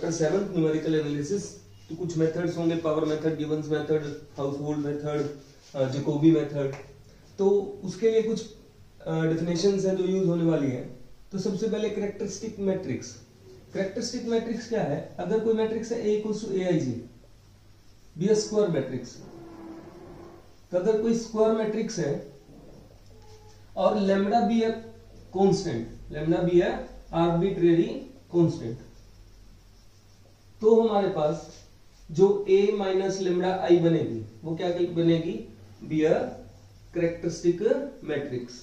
Chapter 7 numerical analysis. तो कुछ methods होंगे, power method, givens method, household method, Jacobi method. तो उसके लिए कुछ डेफिनेशंस हैं जो यूज होने वाली है। तो सबसे पहले कैरेक्टरिस्टिक मैट्रिक्स। कैरेक्टरिस्टिक मैट्रिक्स क्या है? अगर कोई मैट्रिक्स है A equals to AIJ, be a square matrix, तो अगर कोई स्क्वायर मैट्रिक्स है और लेमडा बी है कांस्टेंट, लेमडा बी है आर्बिट्रेरी कांस्टेंट, तो हमारे पास जो A माइनस लेमडा आई बनेगी वो क्या बनेगी? B A characteristic matrix.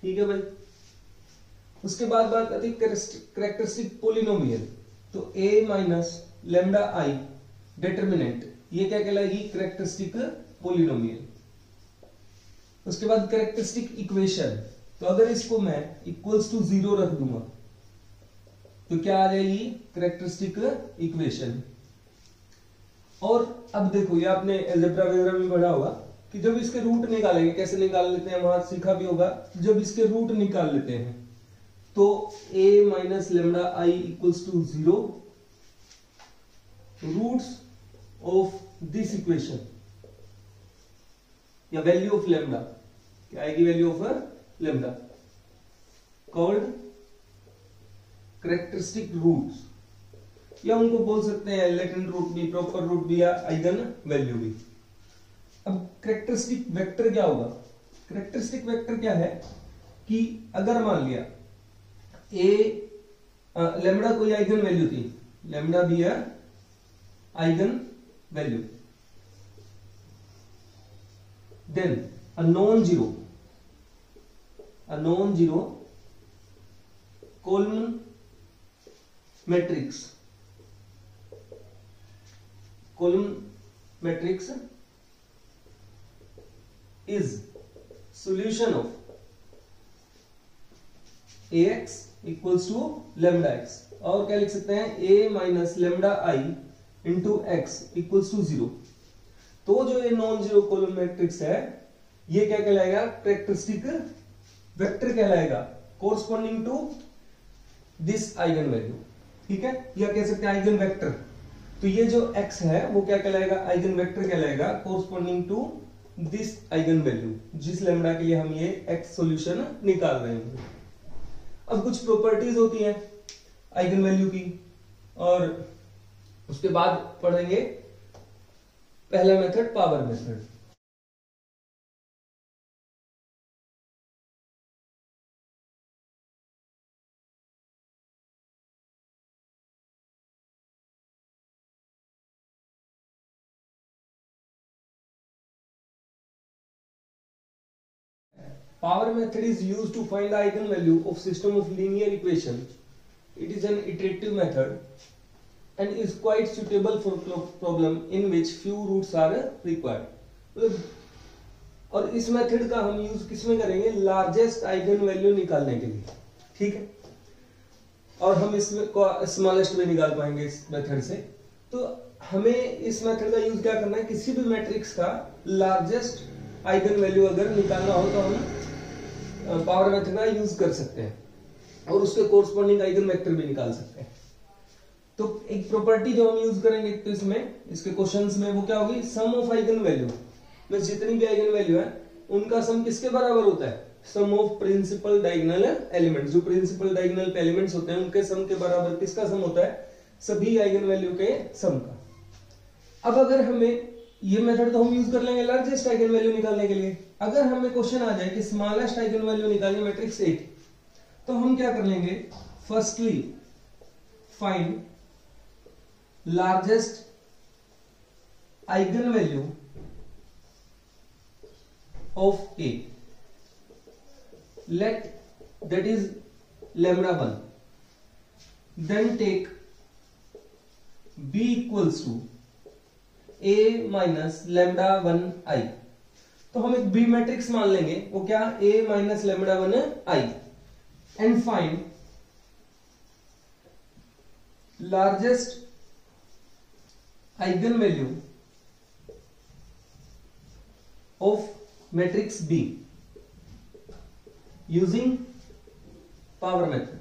ठीक है भाई। उसके बाद बात आती है कैरेक्टरिस्टिक पोलिनोमियल। तो A minus lambda I determinant, ये क्या कहलाएगी? Characteristic polynomial. उसके बाद कैरेक्टरिस्टिक इक्वेशन। तो अगर इसको मैं इक्वल्स टू 0 रख दूंगा तो क्या आ जाएगी? Characteristic equation. और अब देखो, ये आपने अलजेब्रा वगैरह में पढ़ा होगा कि जब इसके रूट निकालेंगे, कैसे निकाल लेते हैं, वहां सीखा भी होगा। जब इसके रूट निकाल लेते हैं तो A minus lambda I equals to 0, roots of this equation या वैल्यू ऑफ लेमडा, क्या आएगी? Value of lambda called characteristic roots, या उनको बोल सकते हैं लैटेंट रूट भी, प्रॉपर रूट भी, या आइगन वैल्यू भी। अब कैरेक्टरिस्टिक वेक्टर क्या होगा? कैरेक्टरिस्टिक वेक्टर क्या है कि अगर मान लिया लेमडा कोई आइगन वैल्यू थी, लेमडा भी है eigenvalue, then a non-zero column matrix is solution of ax equals to lambda x, और क्या लिख सकते हैं? a minus lambda I into X equals to 0। तो जो ये नॉन जीरो कॉलम मैट्रिक्स है, ये क्या कहलाएगा? कैरेक्टरिस्टिक वेक्टर कहलाएगा, corresponding to this eigenvalue. ठीक है, या कह सकते हैं आइगन वेक्टर। तो ये जो x है वो क्या कहलाएगा? आइगन वेक्टर कहलाएगा, corresponding to this eigenvalue, जिस लेमडा के लिए हम ये x सॉल्यूशन निकाल रहे हैं। अब कुछ प्रॉपर्टीज होती हैं आइगन वैल्यू की, और उसके बाद पढ़ेंगे पहला method, power method. Power method is used to find the eigenvalue of system of linear equation. It is an iterative method and is quite suitable for problem in which few roots are required. और इस method का हम use किसमें करेंगे? Largest eigen value निकालने के लिए। ठीक है, और हम इसमें स्मॉलेस्ट भी निकाल पाएंगे इस मेथड से। तो हमें इस मेथड का यूज क्या करना है? किसी भी मैट्रिक्स का लार्जेस्ट आइगन वैल्यू अगर निकालना हो तो हम पावर मेथड का यूज कर सकते हैं, और उसके कोरस्पॉन्डिंग आइगन वेक्टर भी निकाल सकते हैं। तो एक प्रॉपर्टी जो हम यूज करेंगे तो इसमें, इसके क्वेश्चंस में, वो क्या होगी? सम ऑफ आइगन वैल्यू में जितनी भी आइगन वैल्यू है उनका सम किसके बराबर होता है? सम ऑफ प्रिंसिपल डायगोनल एलिमेंट्स। जो प्रिंसिपल डायगोनल एलिमेंट्स होते हैं उनके सम के बराबर किसका सम होता है? सभी आइगन वैल्यू के सम का। अब अगर हमें ये मेथड तो हम यूज कर लेंगे लार्जेस्ट आइगन वैल्यू निकालने के लिए। अगर हमें क्वेश्चन आ जाए कि स्मॉलेस्ट आइगन वैल्यू निकालनी मैट्रिक्स A, तो हम क्या कर लेंगे? Firstly find largest eigen value of A, let that is lambda 1, then take B equals to A minus lambda 1 I. तो हम एक बी मैट्रिक्स मान लेंगे, वो क्या? A minus lambda 1 I, and find largest eigen value of matrix B using power method.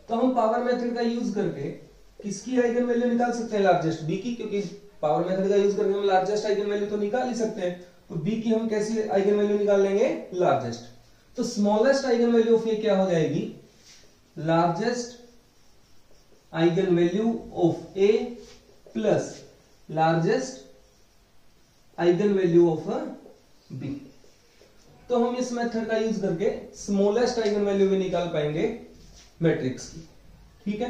तो हम power method का यूज करके किसकी आइगन वैल्यू निकाल सकते हैं, लार्जेस्ट, बी की, क्योंकि पावर मेथड का यूज करके हम लार्जेस्ट आइगन वैल्यू तो निकाल ही सकते हैं। तो बी की हम कैसी आइगन वैल्यू निकाल लेंगे, लार्जेस्ट। तो smallest eigen value of A क्या हो जाएगी, largest eigen value of A plus largest eigen value of B. तो हम इस मेथड का यूज करके स्मॉलेस्ट आइगन वैल्यू भी निकाल पाएंगे मैट्रिक्स की। ठीक है,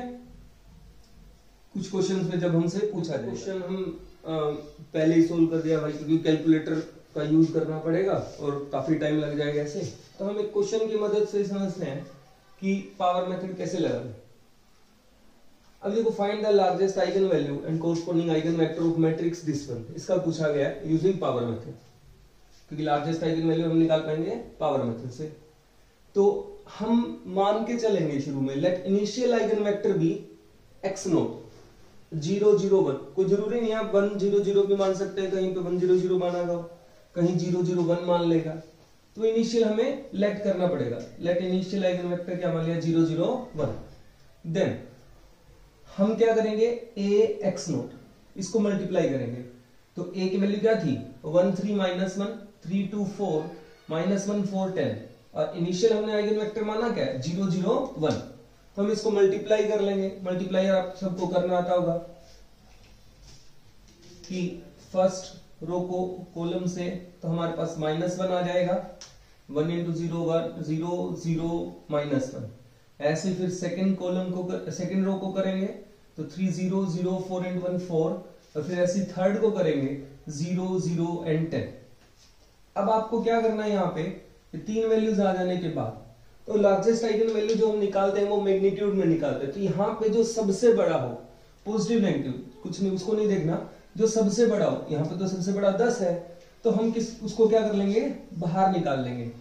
कुछ क्वेश्चन में जब हमसे पूछा जाए, क्वेश्चन हम पहले ही सोल्व कर दिया भाई, क्योंकि कैलकुलेटर का यूज करना पड़ेगा और काफी टाइम लग जाएगा ऐसे। तो हम एक क्वेश्चन की मदद से समझते हैं कि पावर मेथड कैसे लगाएं। अब देखो, find the largest eigen value and corresponding eigen vector of matrix this one, इसका पूछा गया है यूजिंग पावर मेथड, क्योंकि लार्जेस्ट आइगन वैल्यू हम निकाल पाएंगे पावर मेथड से। तो हम मान के चलेंगे शुरू में, let initial eigenvector be x nought 0 0 1, कोई जरूरी नहीं आप 1 0 0 भी मान सकते हैं, कहीं पे 1 0 0 माना गया, कहीं 0 0 1 मान लेगा। तो इनिशियल हमें लेट करना पड़ेगा, लेट इनिशियल आइगन वेक्टर क्या मान लिया, 0 0 1। देन हम क्या करेंगे, a x नोट, इसको मल्टीप्लाई करेंगे। तो a की वैल्यू क्या थी, 1 3 -1 3 2 4 -1 4 10, और इनिशियल हमने आइगन वेक्टर माना क्या है, 0 0 1। तो हम इसको मल्टीप्लाई कर लेंगे। मल्टीप्लाई आप सबको करना आता होगा कि फर्स्ट रो को कॉलम से, तो हमारे पास -1 आ जाएगा, 1 × 0 1 0 0 -1। ऐसे फिर सेकंड कॉलम को, सेकंड रो को करेंगे तो 3 0 0 4 × 1 4, और फिर ऐसे थर्ड को करेंगे 0 0 and 10। अब आपको क्या करना है, यहाँ पे तीन वैल्यूज आ जाने के बाद, तो लार्जेस्ट आइगन वैल्यू जो हम निकालते हैं वो मैग्नीट्यूड में निकालते हैं। तो यहाँ पे जो सबसे बड़ा हो, पॉजिटिव नेगेटिव कुछ नहीं, उसको नहीं देखना, जो सबसे बड़ा हो, यहाँ पे तो सबसे बड़ा 10 है, तो हम उसको क्या कर लेंगे, बाहर निकाल लेंगे।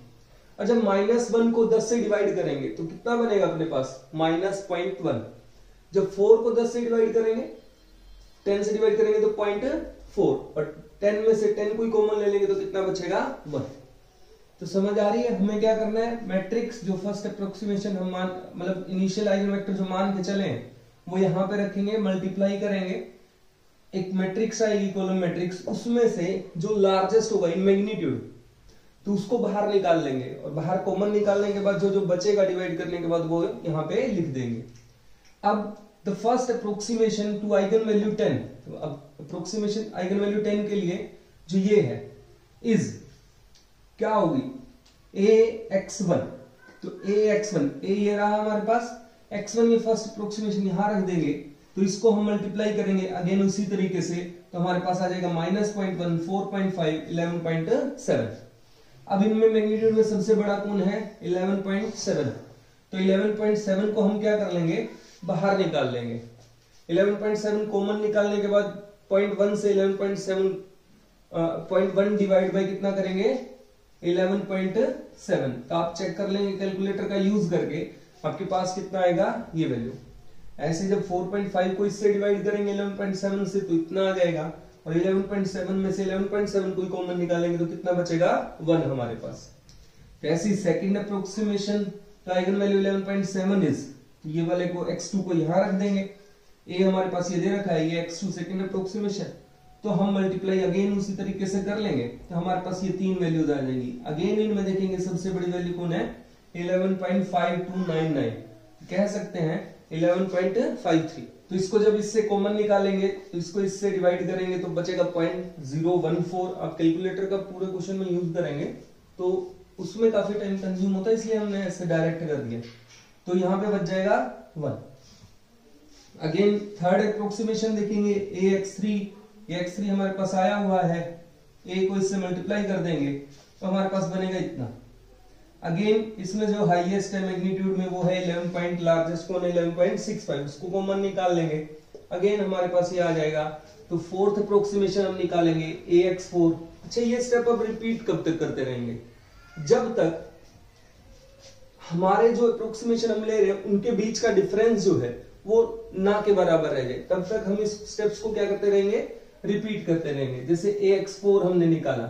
और जब -1 को 10 से डिवाइड करेंगे तो कितना बनेगा अपने पास, -0.1। जब 4 को 10 से डिवाइड करेंगे, 10 से डिवाइड करेंगे तो 0.4, और 10 में से 10 कोई कॉमन ले लेंगे तो कितना बचेगा, 1। तो समझ आ रही है हमें क्या करना है, मैट्रिक्स जो फर्स्ट अप्रोक्सीमेशन हम मान, मतलब इनिशियल आइगन वेक्टर जो मान के चले हैं वो यहाँ पे रखेंगे, मल्टीप्लाई करेंगे, एक मैट्रिक्स आएगी कॉलम मैट्रिक्स, उसमें से जो लार्जेस्ट होगा इन मैग्नीट्यूड, तो उसको बाहर निकाल लेंगे, और बाहर कॉमन निकालने के बाद जो जो बचेगा डिवाइड करने के बाद वो यहाँ पे लिख देंगे। अब the first approximation to eigenvalue 10, तो अब अप्रोक्सीमेशन आइगन वैल्यू 10 के लिए जो ये है इज क्या होगी, ax1। तो ax1, a ये रहा हमारे पास, x1 में फर्स्ट अप्रोक्सीमेशन यहां रख देंगे, तो इसको हम मल्टीप्लाई करेंगे अगेन उसी तरीके से, तो हमारे पास आ जाएगा -0.1 4.5 11.7। अब इनमें मैग्नीट्यूड में सबसे बड़ा कौन है, 11.7। तो 11.7 को हम क्या कर लेंगे, बाहर निकाल लेंगे। 11.7 कॉमन निकालने के बाद 0.1 से 11.7 0.1 डिवाइड बाय कितना करेंगे, 11.7। तो आप चेक कर लेंगे कैलकुलेटर का यूज करके, आपके पास कितना आएगा ये वैल्यू। ऐसे जब 4.5 को इससे डिवाइड करेंगे 11.7 से तो इतना आ जाएगा, और 11.7 में से 11.7 कोई कॉमन निकालेंगे तो कितना बचेगा, 1 हमारे पास। तो ऐसी सेकंड अप्रोक्सीमेशन का आइगन वैल्यू 11.7 इज, तो ये वाले को x2 को यहां रख देंगे, a हमारे पास ये दे रखा है, ये x2 सेकंड अप्रोक्सीमेशन, तो हम मल्टीप्लाई अगेन उसी तरीके से कर लेंगे, तो हमारे पास ये तीन वैल्यूज आ जाएंगी। अगेन इनमें देखेंगे सबसे बड़ी वैल्यू कौन है, 11.5299, कह सकते हैं 11.53। तो इसको जब इससे कॉमन निकालेंगे तो इसको इससे डिवाइड करेंगे तो बचेगा 0.014। आप कैलकुलेटर का पूरे क्वेश्चन में यूज करेंगे तो उसमें काफी टाइम कंज्यूम होता है, इसलिए हमने ऐसे डायरेक्ट कर दिया। तो यहाँ पे बच जाएगा 1। अगेन थर्ड अप्रोक्सीमेशन देखेंगे, ax3 हमारे पास आया हुआ है, a को इससे मल्टीप्लाई कर देंगे तो हमारे पास बनेगा इतना। अगेन इसमें जो हाईएस्ट है मैग्नीट्यूड में वो है 11 लार्जेस्ट कौन है 11.65, उसको कॉमन निकाल लेंगे, अगेन हमारे पास ये आ जाएगा। तो फोर्थ अप्रोक्सीमेशन हम निकालेंगे ax4। अच्छा, ये स्टेप अब रिपीट कब तक करते रहेंगे, जब तक हमारे जो अप्रोक्सीमेशन हम ले रहे हैं उनके बीच का डिफरेंस जो है वो ना के बराबर रह जाए, तब तक हम इस स्टेप्स को क्या करते रहेंगे, रिपीट करते रहेंगे। जैसे ax4 हमने निकाला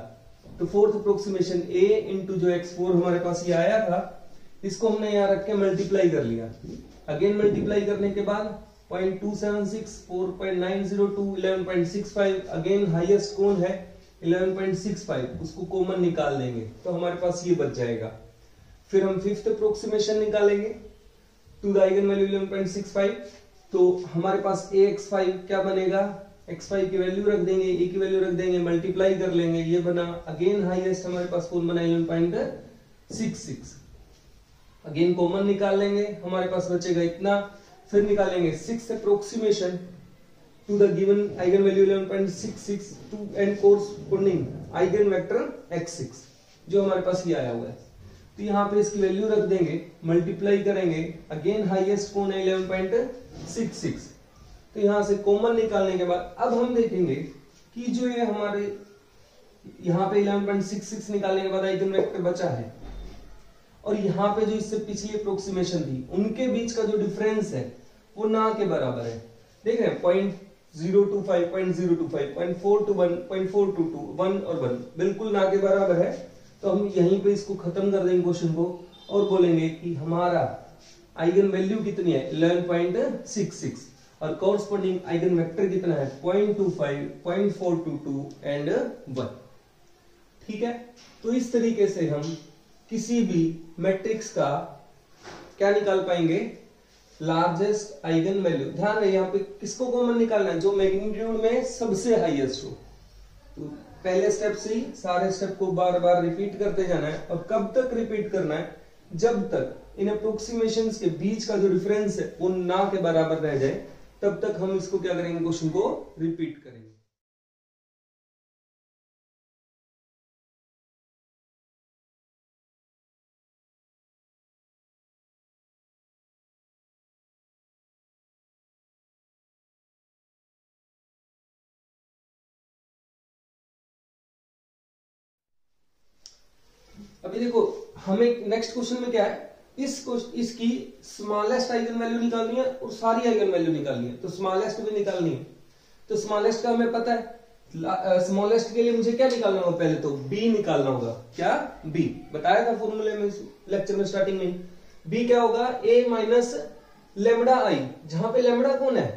तो फोर्थ अप्रोक्सीमेशन a इंटू जो x4 हमारे पास ये आया था इसको हमने यहाँ रख के मल्टीप्लाई कर लिया, अगेन मल्टीप्लाई करने के बाद 0.276, 4.902, 11.65, अगेन हाईएस्ट कौन है 11.65, उसको कॉमन निकाल देंगे तो हमारे पास ये बच जाएगा। फिर हम फिफ्थ अप्रोक्सीमेशन निकालेंगे टू द आइगन वैल्यू 11.65, तो हमारे पास AX5 क्या बनेगा, x5 की वैल्यू रख देंगे, a की वैल्यू रख देंगे, मल्टीप्लाई कर लेंगे, ये बना। अगेन हाईएस्ट हमारे पास कौन बना 11.66, अगेन कॉमन निकाल लेंगे, हमारे पास बचेगा इतना। फिर निकालेंगे sixth approximation to the given eigenvalue 11.66 two and corresponding eigenvector x6 जो हमारे पास ये आया हुआ है, तो यहाँ पे इसकी वैल्यू रख देंगे, मल्टीप्लाई करेंगे, अगेन हाईएस्ट कौन है 11.66, तो यहां से कॉमन निकालने के बाद अब हम देखेंगे कि जो ये हमारे यहाँ पे 11.66 निकालने के बाद आइगन वेक्टर बचा है और यहाँ पे जो इससे पिछली अप्रोक्सीमेशन थी उनके बीच का जो डिफरेंस है वो ना के बराबर है। देख रहे हैं 0.025, 0.025, 0.421, 0.422, 1 और 1 बिल्कुल ना के बराबर है। तो हम यहीं पे इसको खत्म कर देंगे क्वेश्चन को और बोलेंगे कि हमारा आइगन वैल्यू कितनी है 11.66 और कॉरस्पॉन्डिंग आइगन वेक्टर कितना है 0.25, 0.422 एंड 1। ठीक है, तो इस तरीके से हम किसी भी मैट्रिक्स का क्या निकाल पाएंगे, लार्जेस्ट आइगन वैल्यू। ध्यान रहे यहाँ पे किसको कॉमन निकालना है, जो मैग्नीट्यूड में सबसे हाईएस्ट हो। तो पहले स्टेप से ही सारे स्टेप को बार बार रिपीट करते जाना है और कब तक रिपीट करना है, जब तक इन अप्रोक्सीमेशंस के बीच का जो डिफरेंस है वो ना के बराबर रह जाए, तब तक हम इसको क्या करेंगे, क्वेश्चन को रिपीट करेंगे। अभी देखो हमें नेक्स्ट क्वेश्चन में क्या है, इसकी स्मॉलेस्ट आइगन वैल्यू निकालनी है और सारी आइगन वैल्यू निकालनी है, तो स्मॉलेस्ट भी निकालनी है। तो स्मॉलेस्ट का हमें पता है, स्मॉलेस्ट के लिए मुझे क्या निकालना होगा, पहले तो b निकालना होगा। क्या b बताया था फॉर्मूले में लेक्चर में स्टार्टिंग में। b क्या होगा a माइनस लेमडा आई, जहां पे लेमडा कौन है,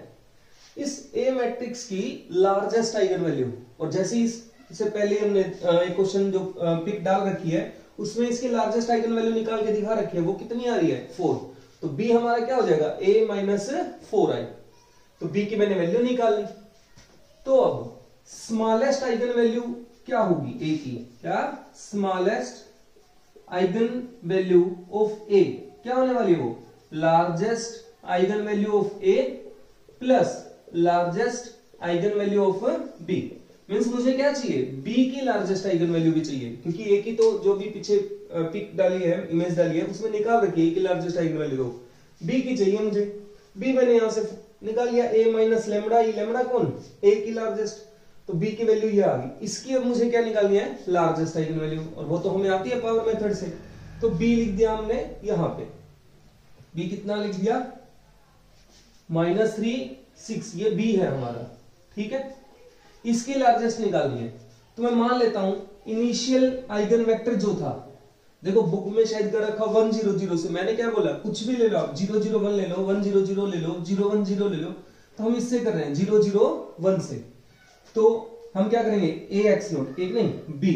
इस a मैट्रिक्स की लार्जेस्ट आइगन वैल्यू। और जैसे इससे पहले हमने एक क्वेश्चन जो पिक डाल रखी है उसमें इसकी लार्जेस्ट आइगन वैल्यू निकाल के दिखा रखी है, वो कितनी आ रही है 4। तो b हमारा क्या हो जाएगा a माइनस 4i, तो b की मैंने वैल्यू निकाल ली। तो अब स्मॉलेस्ट आइगन वैल्यू क्या होगी a की, क्या smallest eigen value of a क्या होने वाली है, वो largest eigen value of a plus largest eigen value of b। Means मुझे क्या चाहिए, b की लार्जेस्ट आइगन वैल्यू भी चाहिए, क्योंकि a की तो जो भी पीछे पिक डाली है, इमेज डाली है, उसमें निकाल रखी है a की लार्जेस्ट आइगन वैल्यू, दो b की चाहिए मुझे। b मैंने यहां से निकाल लिया, a माइनस लेमडा, ये लेमडा कौन a की लार्जेस्ट, तो b की वैल्यू ये आ गई। इसकी अब मुझे क्या निकालनी है, लार्जेस्ट आइगन वैल्यू, और वो तो हमें आती है पावर मेथड से। तो b लिख दिया हमने यहां पे, b कितना लिख दिया -3, 6, ये b है हमारा। ठीक है, इसकी लार्जेस्ट निकालनी है। तो मैं मान लेता हूं इनिशियल आइगन वेक्टर जो था, देखो बुक में शायद कर रखा 1 0 0 से, मैंने क्या बोला कुछ भी ले लो आप, 0 0 1 ले लो, 1 0 0 ले लो, 0 1 0 ले लो। तो हम इससे कर रहे हैं 0 0 1 से, तो हम क्या करेंगे ax नोट, एक नहीं b,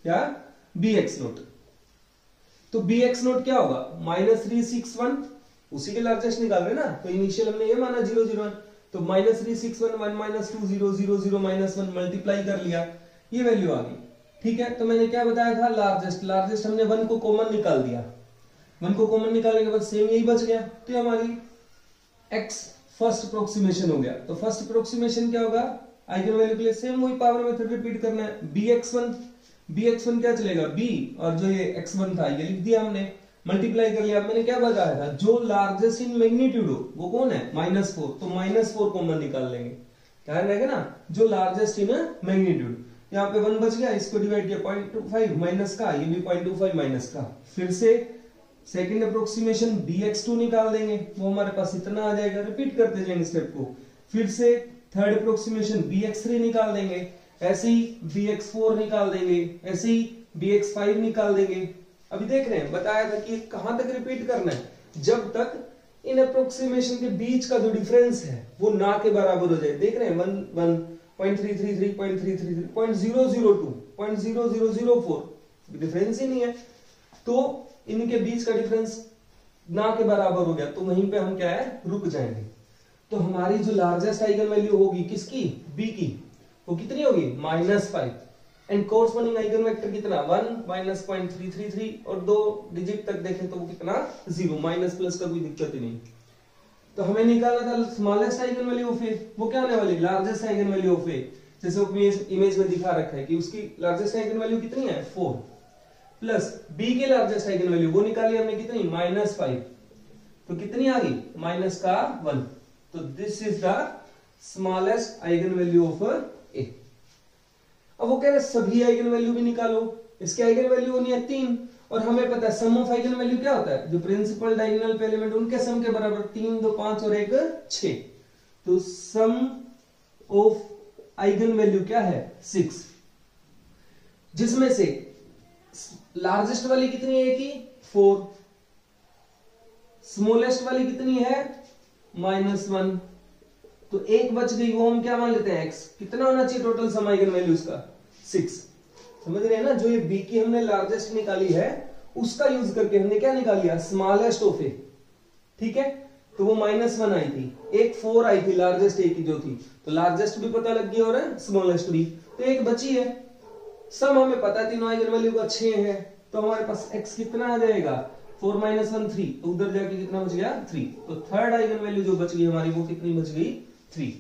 क्या bx नोट। तो bx नोट क्या होगा -3 6 1, उसी के लार्जेस्ट निकाल रहे हैं ना, तो इनिशियल हमने ये माना 0 0 1, तो -3 6 1 1 -2 0 0 0 -1 मल्टीप्लाई कर लिया, ये वैल्यू आ गई। ठीक है, तो मैंने क्या बताया था, लार्जेस्ट हमने 1 को कॉमन निकाल दिया, 1 को कॉमन निकालने के बाद सेम यही बच गया, तो ये हमारी x फर्स्ट अप्रोक्सीमेशन हो गया। तो फर्स्ट अप्रोक्सीमेशन क्या होगा, आइगन वैल्यू के लिए सेम वही पावर मेथड रिपीट करना है। bx1 क्या चलेगा b, और जो ये x1 था ये लिख दिया हमने, मल्टीप्लाई कर लिया। मैंने क्या बताया था, जो लार्जेस्ट इन मैग्नीट्यूड हो वो कौन है -4, तो -4 कॉमन निकाल लेंगे, ध्यान रहेगा ना, जो लार्जेस्ट इन मैग्नीट्यूड। यहाँ पे 1 बच गया, इसको डिवाइड किया 0.25 माइनस का, ये भी 0.25 माइनस का। फिर से सेकंड अप्रोक्सीमेशन bx2 निकाल देंगे, वो हमारे पास इतना आ जाएगा, रिपीट करते जाएंगे स्टेप को। फिर से थर्ड अप्रोक्सीमेशन bx3 निकाल देंगे, ऐसे ही bx4 निकाल देंगे, ऐसे ही bx5 निकाल देंगे। अभी देख रहे हैं, बताया था कि कहां तक रिपीट करना है, जब तक इन अप्रोक्सीमेशन के बीच का जो डिफरेंस है वो ना के बराबर हो जाए। देख रहे हैं 0.333, 0.333, 0.002, 0.0004 डिफरेंस ही नहीं है, तो इनके बीच का डिफरेंस ना के बराबर हो गया, तो वहीं पे हम क्या है रुक जाएंगे। तो हमारी जो लार्जेस्ट आइगन वैल्यू होगी किसकी, बी की, वो कितनी होगी -5, एंड कोरस्पॉन्डिंग आइगन वेक्टर कितना 1 -0.333, और 2 डिजिट तक देखें तो वो कितना 0, माइनस प्लस का कोई दिक्कत ही नहीं। तो हमें निकालना था स्मॉलेस्ट आइगन वैल्यू ऑफ ए, वो क्या होने वाली लार्जेस्ट आइगन वैल्यू ऑफ ए, जैसे इमेज में दिखा रखा है कि उसकी लार्जेस्ट आइगन वैल्यू कितनी है 4, प्लस बी के लार्जेस्ट आइगन वैल्यू वो निकाली हमने कितनी -5, तो कितनी आ गई -1, तो this is the smallest eigen value of A. अब वो कह रहे सभी आइगन वैल्यू भी निकालो, इसके आइगन वैल्यू होनी है 3, और हमें पता है सम ऑफ आइगन वैल्यू क्या होता है, जो प्रिंसिपल डायगोनल पे एलिमेंट उनके सम के बराबर 3, 2, 5 और 1 6, तो सम ऑफ आइगन वैल्यू क्या है 6, जिसमें से लार्जेस्ट वाली कितनी है की 4, स्मॉलेस्ट वाली कितनी है -1, तो एक बच गई, वो हम क्या मान लेते हैं x, कितना होना चाहिए टोटल सम आइगन वैल्यूज का 6, समझ रहे हैं ना। जो ये b की हमने लार्जेस्ट निकाली है उसका यूज करके हमने क्या निकाल लिया स्मॉलेस्ट ऑफ ए, ठीक है, तो वो -1 आई थी, एक 4 आई थी लार्जेस्ट ए की जो थी, तो लार्जेस्ट भी पता लग गई और स्मॉलेस्ट भी, तो एक बची है, सम हमें पता है तीनों आइगन वैल्यू का 6 है, तो हमारे पास x कितना आ जाएगा 4 - 1 3, तो उधर जाके कितना बच गया 3, तो थर्ड आइगन वैल्यू जो बच गई हमारी वो कितनी बच गई 3।